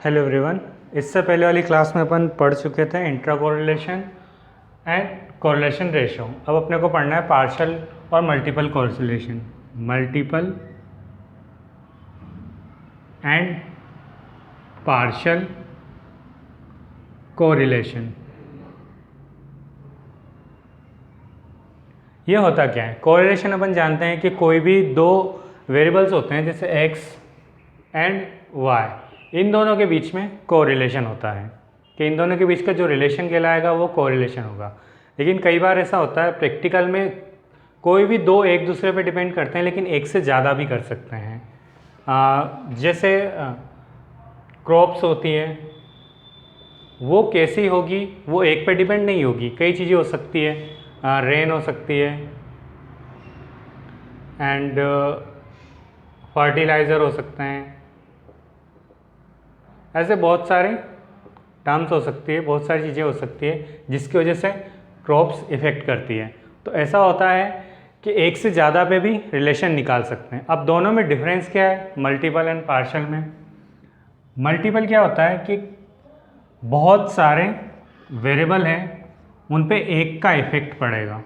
Hello everyone. इससे पहले वाली क्लास में अपन पढ़ चुके थे intra correlation and correlation ratio. अब अपने को पढ़ना है पार्शियल और multiple correlation, multiple and partial correlation. ये होता क्या है? कोरिलेशन अपन जानते हैं कि कोई भी दो वेरिएबल्स होते हैं जैसे x एंड y, इन दोनों के बीच में कोरिलेशन होता है कि इन दोनों के बीच का जो रिलेशन कहलाएगा वो कोरिलेशन होगा। लेकिन कई बार ऐसा होता है प्रैक्टिकल में कोई भी दो एक दूसरे पे डिपेंड करते हैं लेकिन एक से ज़्यादा भी कर सकते हैं। जैसे क्रॉप्स होती हैं, वो कैसी होगी? वो एक पे डिपेंड नहीं होगी, कई चीज़ें हो सकती है, रेन हो सकती है एंड फर्टिलाइज़र हो सकते हैं, ऐसे बहुत सारे टर्म्स हो सकती है, बहुत सारी चीज़ें हो सकती है जिसकी वजह से क्रॉप्स इफ़ेक्ट करती है। तो ऐसा होता है कि एक से ज़्यादा पे भी रिलेशन निकाल सकते हैं। अब दोनों में डिफरेंस क्या है मल्टीपल एंड पार्शियल में? मल्टीपल क्या होता है कि बहुत सारे वेरिएबल हैं, उन पे एक का इफेक्ट पड़ेगा,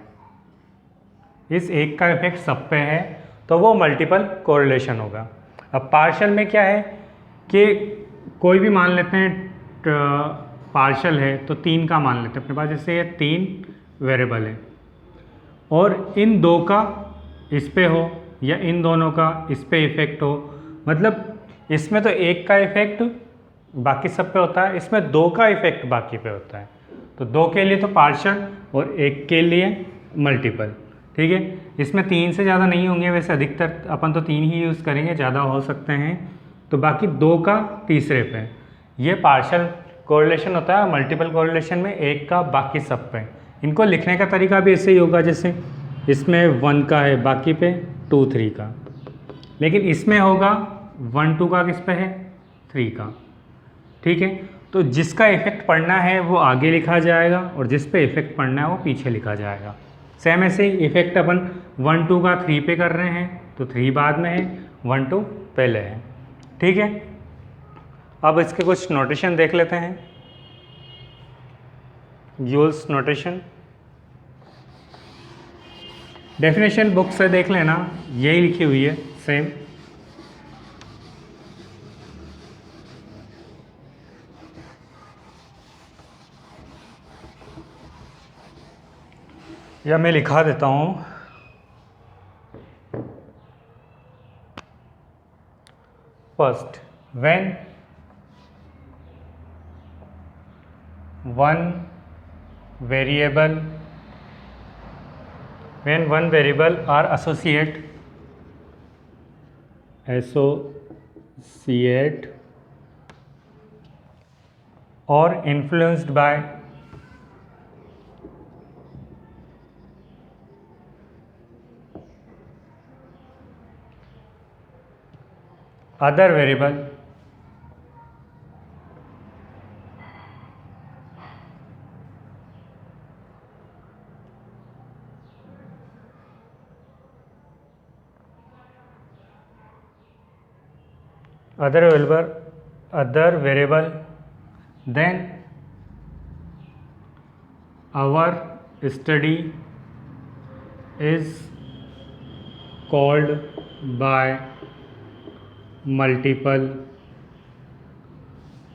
इस एक का इफेक्ट सब पे है तो वो मल्टीपल कोरिलेशन होगा। अब पार्शियल में क्या है कि कोई भी मान लेते हैं पार्शियल है तो तीन का मान लेते हैं अपने पास, जैसे ये तीन वेरिएबल है और इन दो का इस पे हो या इन दोनों का इस पे इफेक्ट हो, मतलब इसमें तो एक का इफेक्ट बाकी सब पे होता है, इसमें दो का इफेक्ट बाकी पे होता है। तो दो के लिए तो पार्शियल और एक के लिए मल्टीपल, ठीक है। इसमें तीन से ज़्यादा नहीं होंगे, वैसे अधिकतर अपन तो तीन ही यूज़ करेंगे, ज़्यादा हो सकते हैं तो बाकी दो का तीसरे पे, ये पार्शियल कोरिलेशन होता है। मल्टीपल कोरिलेशन में एक का बाकी सब पे। इनको लिखने का तरीका भी ऐसे ही होगा, जैसे इसमें 1 का है बाकी पे 2 3 का, लेकिन इसमें होगा 1 2 का किस पे है 3 का, ठीक है। तो जिसका इफेक्ट पड़ना है वो आगे लिखा जाएगा और जिस पे इफेक्ट पड़ना है वो पीछे लिखा जाएगा। सेम ऐसे ही इफेक्ट अपन 1 2 का 3 पे कर रहे हैं तो 3 बाद में है, 1 2 पहले है, ठीक है। अब इसके कुछ नोटेशन देख लेते हैं, यूल्स नोटेशन। डेफिनेशन बुक से देख लेना, यही लिखी हुई है सेम। या मैं लिखा देता हूँ। First, when one variable are associate or influenced by other variable, then our study is called by multiple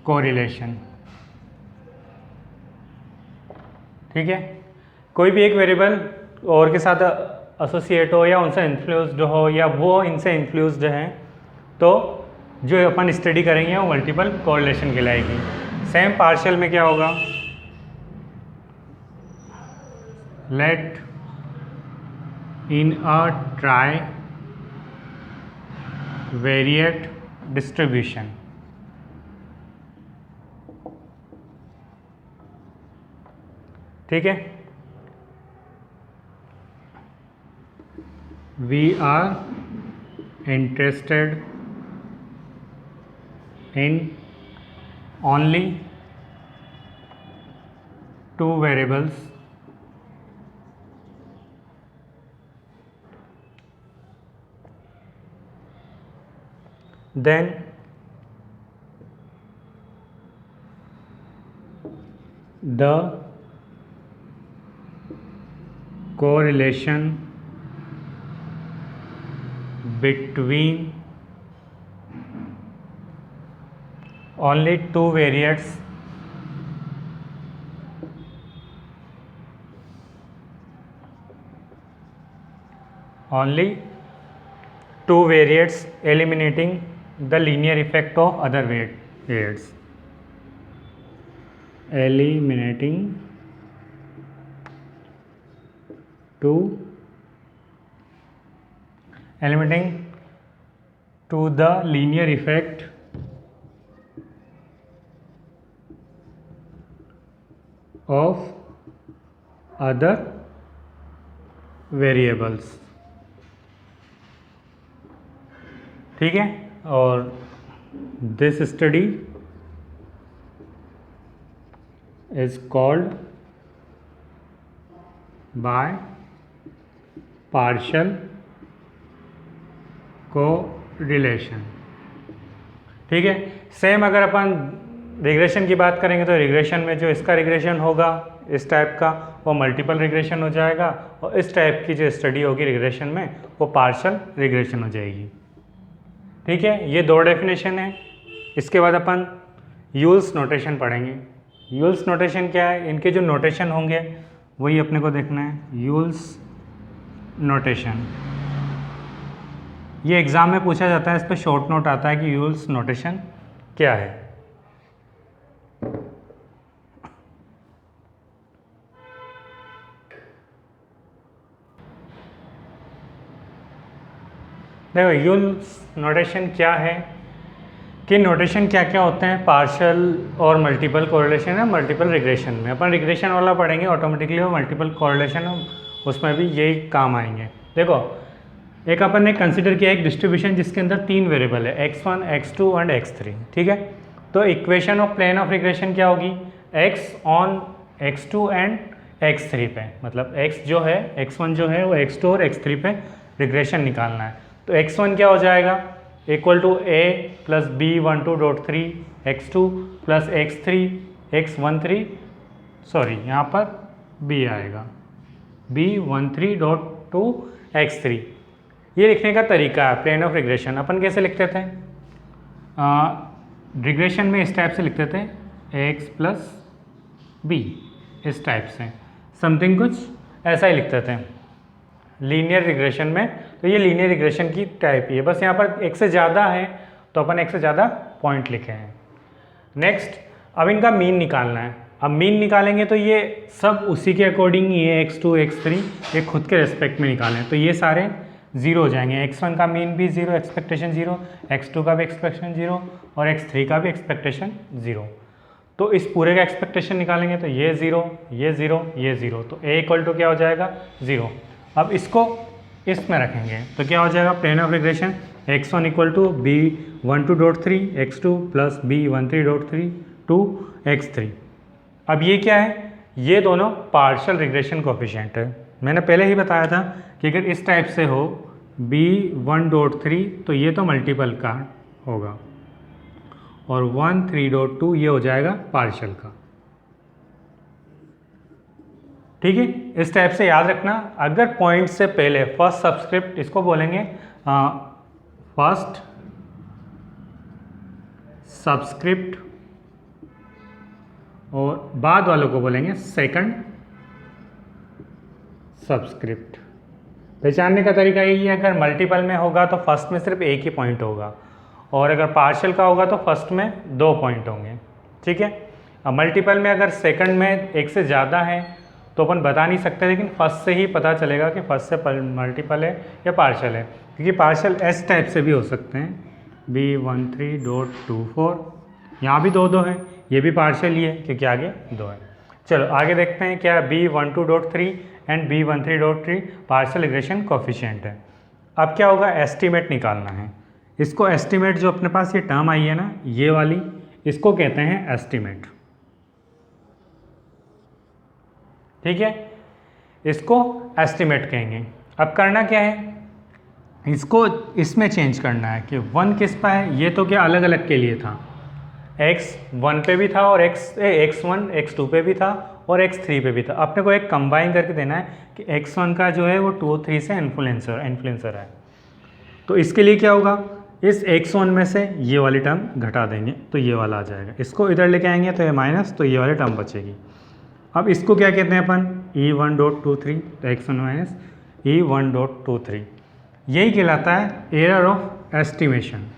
correlation, ठीक है। कोई भी एक वेरिएबल और के साथ एसोसिएट हो या उनसे इन्फ्लुएंस्ड हो या वो इनसे इन्फ्लुएंस्ड हैं तो जो अपन स्टडी करेंगे वो मल्टीपल कोरिलेशन कहलाएगी। सेम पार्शियल में क्या होगा? Let in a trivariate distribution, ठीक है। We are interested in only two variables, then the correlation between only two variates eliminating the linear effect of other variates, eliminating to the linear effect of other variables। ठीक है, और this study is called by partial correlation. ठीक है, same अगर अपन regression की बात करेंगे तो रिग्रेशन में जो इसका रिग्रेशन होगा इस टाइप का, वो मल्टीपल रिग्रेशन हो जाएगा, और इस टाइप की जो स्टडी होगी रिग्रेशन में वो पार्शियल रिग्रेशन हो जाएगी। ठीक है, ये दो डेफिनेशन है। इसके बाद अपन यूल्स नोटेशन पढ़ेंगे। यूल्स नोटेशन क्या है, इनके जो नोटेशन होंगे वही अपने को देखना है। यूल्स नोटेशन ये एग्ज़ाम में पूछा जाता है, इस पर शॉर्ट नोट आता है कि यूल्स नोटेशन क्या है। देखो यूल्स नोटेशन क्या है कि नोटेशन क्या क्या होते हैं पार्शियल और मल्टीपल कोरिलेशन है मल्टीपल रिग्रेशन में। अपन रिग्रेशन वाला पढ़ेंगे ऑटोमेटिकली, और मल्टीपल कोरिलेशन उसमें भी यही काम आएंगे। देखो, एक अपन ने कंसिडर किया एक डिस्ट्रीब्यूशन जिसके अंदर तीन वेरिएबल है x1, x2 एंड x3। ठीक है, तो equation of plane of regression क्या होगी, x on x2 and x3 पे, मतलब x जो है x1 जो है वो x2 और x3 पे रिग्रेशन निकालना है। तो x1 क्या हो जाएगा, equal to a plus b12.3 x2 plus x13 sorry यहाँ पर b आएगा b13.2 x3। ये लिखने का तरीका है प्लेन ऑफ रिग्रेशन। अपन कैसे लिखते थे, रिग्रेशन में इस टाइप से लिखते थे x प्लस b, इस टाइप से समथिंग कुछ ऐसा ही लिखते थे लीनियर रिग्रेशन में। तो ये लीनियर रिग्रेशन की टाइप ही है, बस यहाँ पर एक से ज़्यादा है तो अपन एक से ज़्यादा पॉइंट लिखे हैं। नेक्स्ट, अब इनका मीन निकालना है। अब मीन निकालेंगे तो ये सब उसी के अकॉर्डिंग, ये x2 x3 ये खुद के रेस्पेक्ट में निकालें, तो ये सारे ज़ीरो हो जाएंगे। x1 का मीन भी ज़ीरो, एक्सपेक्टेशन ज़ीरो, x2 का भी एक्सपेक्टेशन ज़ीरो और x3 का भी एक्सपेक्टेशन ज़ीरो। तो इस पूरे का एक्सपेक्टेशन निकालेंगे तो ये ज़ीरो, ये ज़ीरो, ये ज़ीरो, तो a इक्वल टू क्या हो जाएगा, ज़ीरो। अब इसको इसमें रखेंगे तो क्या हो जाएगा, plane of regression x1 equal to b12.3 x2 plus b13.3 2 x3। अब ये क्या है, ये दोनों पार्शियल रिग्रेशन कोफिशिएंट है। मैंने पहले ही बताया था कि अगर इस टाइप से हो b1.3 तो ये तो मल्टीपल का होगा, और 13.2 ये हो जाएगा पार्शियल का। ठीक है, इस टाइप से याद रखना। अगर पॉइंट से पहले फर्स्ट सबस्क्रिप्ट इसको बोलेंगे फर्स्ट सबस्क्रिप्ट और बाद वालों को बोलेंगे सेकंड सब्सक्रिप्ट। पहचानने का तरीका यही है, अगर मल्टीपल में होगा तो फर्स्ट में सिर्फ एक ही पॉइंट होगा, और अगर पार्शियल का होगा तो फर्स्ट में दो पॉइंट होंगे। ठीक है, अब मल्टीपल में अगर सेकंड में एक से ज़्यादा है तो अपन बता नहीं सकते, लेकिन फर्स्ट से ही पता चलेगा कि फर्स्ट से मल्टीपल है या पार्शियल है, क्योंकि पार्शियल एस टाइप से भी हो सकते हैं b13.24, यहाँ भी दो है, ये भी पार्शियल ही है क्योंकि आगे दो है। चलो आगे देखते हैं क्या b12.3 and b13.3 partial regression coefficient है। अब क्या होगा, एस्टीमेट निकालना है। इसको एस्टीमेट, जो अपने पास ये टर्म आई है ना ये वाली, इसको कहते हैं एस्टीमेट। ठीक है, इसको एस्टीमेट कहेंगे। अब करना क्या है, इसको इसमें चेंज करना है कि 1 किस पर है, ये तो क्या अलग अलग के लिए था, x1 पे भी था और x1 x2 पे भी था और x3 पे भी था। अपने को एक कंबाइन करके देना है कि x1 का जो है वो 2 3 से इन्फ्लुएंसर है। तो इसके लिए क्या होगा, इस x1 में से ये वाली टर्म घटा देंगे तो ये वाला आ जाएगा, इसको इधर लेके आएंगे तो ये माइनस, तो ये वाली टर्म बचेगी। अब इसको क्या कहते हैं अपन, E1.23, तो x1 माइनस E1.23, यही कहलाता है एरर ऑफ एस्टिमेशन।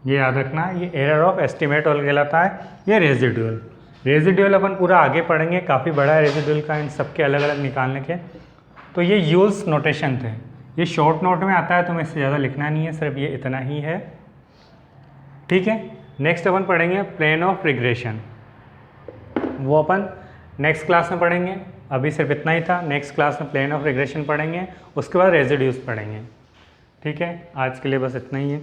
ये याद रखना, ये एरर ऑफ एस्टिमेट और कहलाता है। ये रेजिडुअल अपन पूरा आगे पढ़ेंगे, काफ़ी बड़ा है रेजिडुअल का, इन सबके अलग अलग निकालने के। तो ये यूल्स नोटेशन थे, ये शॉर्ट नोट में आता है तो मैं इससे ज़्यादा लिखना नहीं है, सिर्फ ये इतना ही है, ठीक है। नेक्स्ट अपन पढ़ेंगे प्लेन ऑफ रिग्रेशन, वो अपन नेक्स्ट क्लास में पढ़ेंगे। अभी सिर्फ इतना ही था, नेक्स्ट क्लास में प्लेन ऑफ रिग्रेशन पढ़ेंगे, उसके बाद रेजिड्यूज पढ़ेंगे, ठीक है। आज के लिए बस इतना ही है।